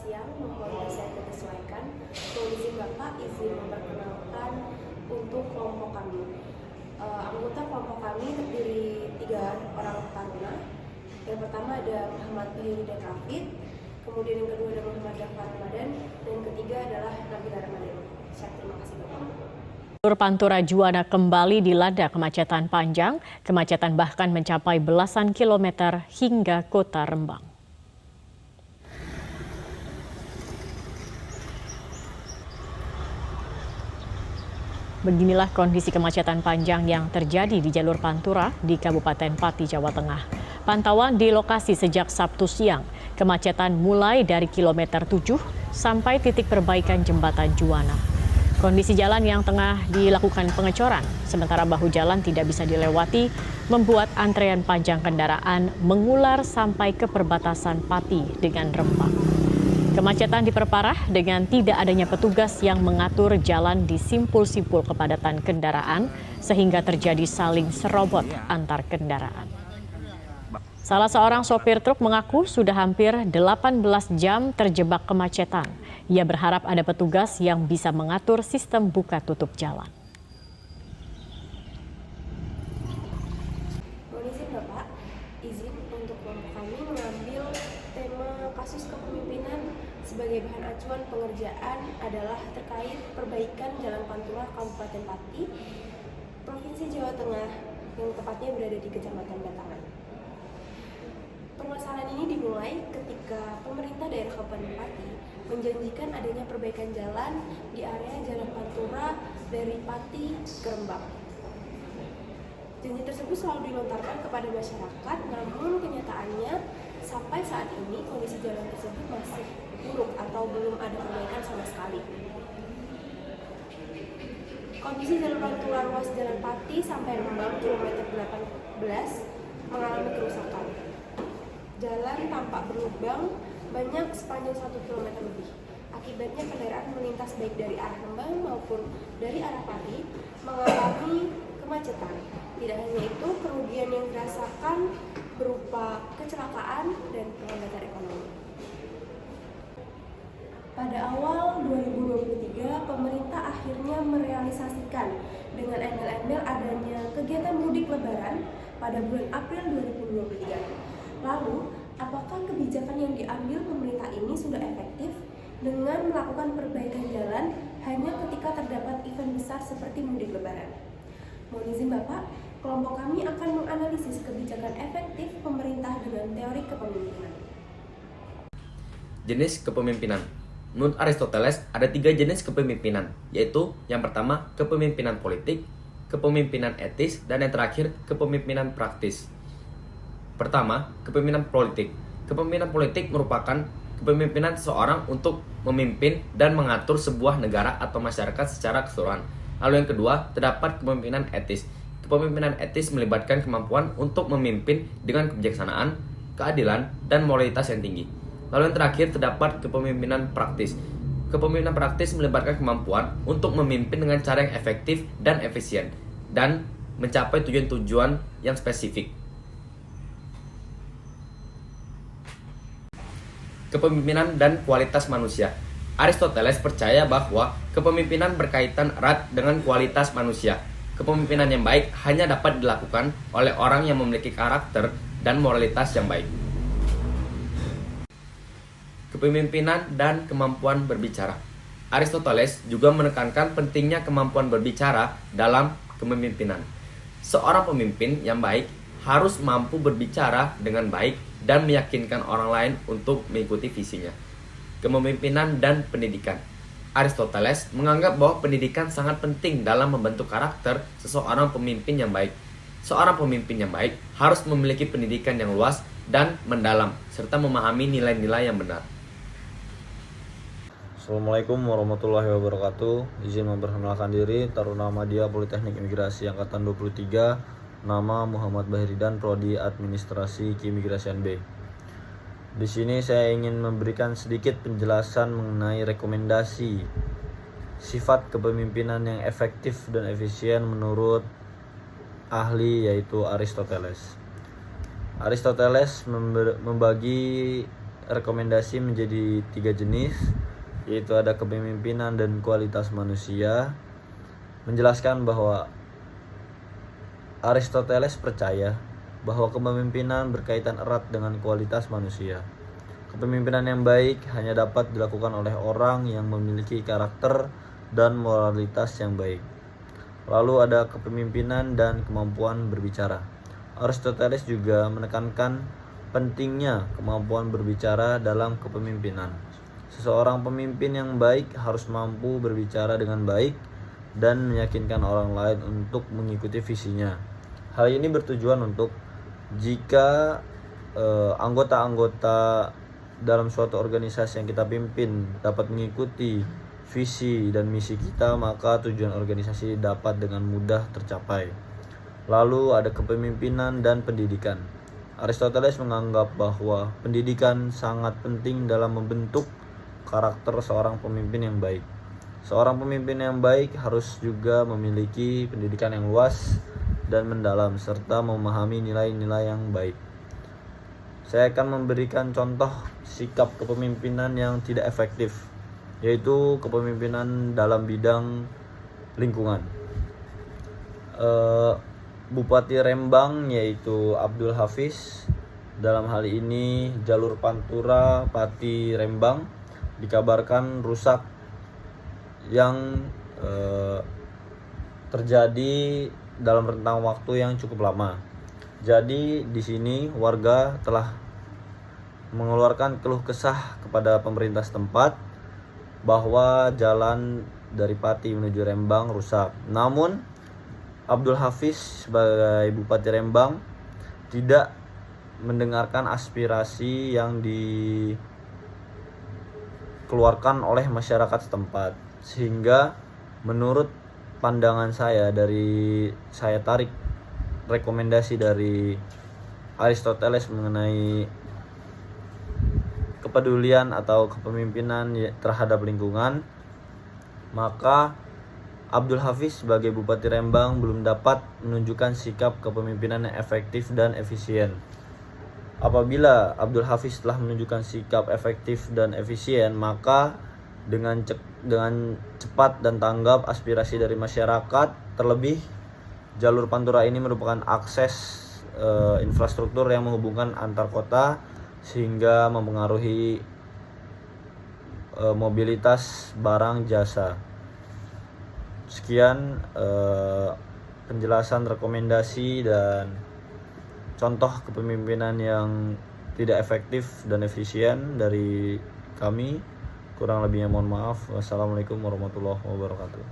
siang, mohon bisa disesuaikan. Izin Bapak, izin memperkenalkan untuk kelompok kami. Anggota kelompok kami terdiri 3 orang taruna. Yang pertama ada Muhammad Bahiri dan Rafid, kemudian yang kedua ada Muhammad Jafar Ramadan, dan yang ketiga adalah Nabila Ramadan. Terima kasih Bapak. Jalur Pantura Juwana kembali dilanda kemacetan panjang, kemacetan bahkan mencapai belasan kilometer hingga kota Rembang. Beginilah kondisi kemacetan panjang yang terjadi di jalur Pantura di Kabupaten Pati, Jawa Tengah. Pantauan di lokasi sejak Sabtu siang, kemacetan mulai dari kilometer 7 sampai titik perbaikan jembatan Juwana. Kondisi jalan yang tengah dilakukan pengecoran, sementara bahu jalan tidak bisa dilewati, membuat antrean panjang kendaraan mengular sampai ke perbatasan Pati dengan Rembang. Kemacetan diperparah dengan tidak adanya petugas yang mengatur jalan di simpul-simpul kepadatan kendaraan sehingga terjadi saling serobot antar kendaraan. Salah seorang sopir truk mengaku sudah hampir 18 jam terjebak kemacetan. Ia berharap ada petugas yang bisa mengatur sistem buka tutup jalan. Mohon izin Bapak, izin untuk kelompok kami mengambil tema kasus kepemimpinan sebagai bahan acuan pengerjaan adalah terkait perbaikan Jalan Pantura Kabupaten Pati, Provinsi Jawa Tengah, yang tepatnya berada di Kecamatan Batangan. Permasalahan ini dimulai ketika pemerintah daerah Kabupaten Pati menjanjikan adanya perbaikan jalan di area Jalan Pantura dari Pati ke Rembang. Janji tersebut selalu dilontarkan kepada masyarakat, namun kenyataannya sampai saat ini kondisi jalan tersebut masih buruk atau belum ada perbaikan sama sekali. Kondisi Jalan Pantura ruas Jalan Pati sampai Rembang kilometer 18 mengalami kerusakan. Jalan tampak berlubang banyak sepanjang 1 km lebih. Akibatnya kendaraan melintas baik dari arah Rembang maupun dari arah Pati mengalami kemacetan. Tidak hanya itu, kerugian yang dirasakan berupa kecelakaan dan penghambatan ekonomi. Pada awal 2023, pemerintah akhirnya merealisasikan dengan embel-embel adanya kegiatan mudik lebaran pada bulan April 2023. Lalu, apakah kebijakan yang diambil pemerintah ini sudah efektif dengan melakukan perbaikan jalan hanya ketika terdapat event besar seperti mudik lebaran? Mohon izin Bapak, kelompok kami akan menganalisis kebijakan efektif pemerintah dengan teori kepemimpinan. Jenis kepemimpinan. Menurut Aristoteles, ada 3 jenis kepemimpinan, yaitu yang pertama, kepemimpinan politik, kepemimpinan etis, dan yang terakhir, kepemimpinan praktis. Pertama, kepemimpinan politik. Kepemimpinan politik merupakan kepemimpinan seseorang untuk memimpin dan mengatur sebuah negara atau masyarakat secara keseluruhan. Lalu yang kedua, terdapat kepemimpinan etis. Kepemimpinan etis melibatkan kemampuan untuk memimpin dengan kebijaksanaan, keadilan, dan moralitas yang tinggi. Lalu yang terakhir, terdapat kepemimpinan praktis. Kepemimpinan praktis melibatkan kemampuan untuk memimpin dengan cara yang efektif dan efisien, dan mencapai tujuan-tujuan yang spesifik. Kepemimpinan dan kualitas manusia. Aristoteles percaya bahwa kepemimpinan berkaitan erat dengan kualitas manusia. Kepemimpinan yang baik hanya dapat dilakukan oleh orang yang memiliki karakter dan moralitas yang baik. Kepemimpinan dan kemampuan berbicara. Aristoteles juga menekankan pentingnya kemampuan berbicara dalam kepemimpinan. Seorang pemimpin yang baik harus mampu berbicara dengan baik dan meyakinkan orang lain untuk mengikuti visinya. Kepemimpinan dan pendidikan. Aristoteles menganggap bahwa pendidikan sangat penting dalam membentuk karakter seseorang pemimpin yang baik. Seorang pemimpin yang baik harus memiliki pendidikan yang luas dan mendalam, serta memahami nilai-nilai yang benar. Assalamualaikum warahmatullahi wabarakatuh. Izin memperkenalkan diri, Taruna Ahmadiyah Politeknik Imigrasi Angkatan 23. Nama Muhammad Bahiridan, Prodi Administrasi Keimigrasian B. Di sini saya ingin memberikan sedikit penjelasan mengenai rekomendasi sifat kepemimpinan yang efektif dan efisien menurut ahli, yaitu Aristoteles. Aristoteles membagi rekomendasi menjadi 3 jenis, yaitu ada kepemimpinan dan kualitas manusia. Menjelaskan bahwa Aristoteles percaya bahwa kepemimpinan berkaitan erat dengan kualitas manusia. Kepemimpinan yang baik hanya dapat dilakukan oleh orang yang memiliki karakter dan moralitas yang baik. Lalu ada kepemimpinan dan kemampuan berbicara. Aristoteles juga menekankan pentingnya kemampuan berbicara dalam kepemimpinan. Seseorang pemimpin yang baik harus mampu berbicara dengan baik dan meyakinkan orang lain untuk mengikuti visinya. Hal ini bertujuan untuk jika anggota-anggota dalam suatu organisasi yang kita pimpin dapat mengikuti visi dan misi kita, maka tujuan organisasi dapat dengan mudah tercapai. Lalu ada kepemimpinan dan pendidikan. Aristoteles menganggap bahwa pendidikan sangat penting dalam membentuk karakter seorang pemimpin yang baik. Seorang pemimpin yang baik harus juga memiliki pendidikan yang luas dan mendalam serta memahami nilai-nilai yang baik. Saya akan memberikan contoh sikap kepemimpinan yang tidak efektif, yaitu kepemimpinan dalam bidang lingkungan. Bupati Rembang yaitu Abdul Hafiz, dalam hal ini jalur Pantura Pati Rembang dikabarkan rusak yang terjadi dalam rentang waktu yang cukup lama. Jadi di sini warga telah mengeluarkan keluh kesah kepada pemerintah setempat bahwa jalan dari Pati menuju Rembang rusak. Namun Abdul Hafiz sebagai Bupati Rembang tidak mendengarkan aspirasi yang dikeluarkan oleh masyarakat setempat, sehingga menurut pandangan saya tarik rekomendasi dari Aristoteles mengenai kepedulian atau kepemimpinan terhadap lingkungan, maka Abdul Hafiz sebagai Bupati Rembang belum dapat menunjukkan sikap kepemimpinan yang efektif dan efisien. Apabila Abdul Hafiz telah menunjukkan sikap efektif dan efisien, maka dengan cepat dan tanggap aspirasi dari masyarakat. Terlebih jalur Pantura ini merupakan akses infrastruktur yang menghubungkan antar kota, sehingga mempengaruhi mobilitas barang jasa. Sekian penjelasan, rekomendasi, dan contoh kepemimpinan yang tidak efektif dan efisien dari kami. Kurang lebihnya mohon maaf. Wassalamualaikum warahmatullahi wabarakatuh.